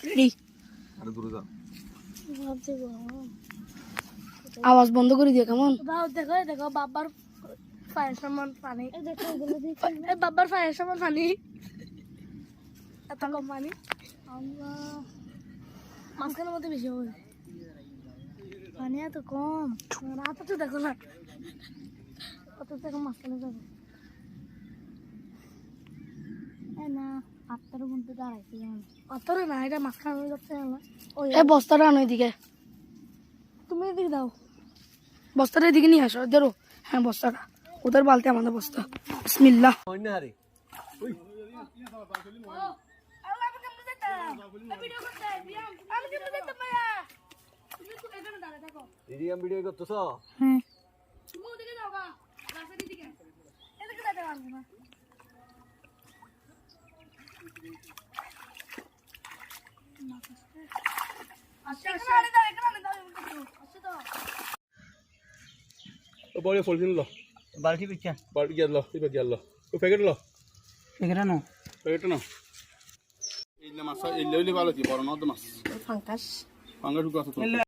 ready আরে দূরে যা আওয়াজ বন্ধ করে দিয়ে কেমন দেখো দেখো বাবার পায়ের সমান পানি বাবার পায়ের সমান পানি এত কম পানি মাঝখানের মধ্যে বেশি হবে পানি এত কম রাত তো দেখো না কত দেখো মাঝখানে যাবো না আত্মার মধ্যে দাঁড়াইছি আত্মারে না এটা মাঝখানে যাচ্ছে এই বস্তাটা আনো এদিকে তুমি এদিকে দাও বস্তাটা এদিকে নিয়ে আসো ধরো হ্যাঁ বস্তাটা ওদের বালতি আমাদের বস্তা বিসমিল্লাহ ভিডিও করতেছ হ্যাঁ বড় ফলছিন লো বালতি পিচ্ছা বাড়ি গিয়ে লো এবার গিয়ে লো ও প্যাকেট লো এখানে নো প্যাকেট না এই মাছ এই লেলি ভালো কি বড় নদ মাছ ফাঙ্কাস পাঙ্গা ঢুকা আছে তো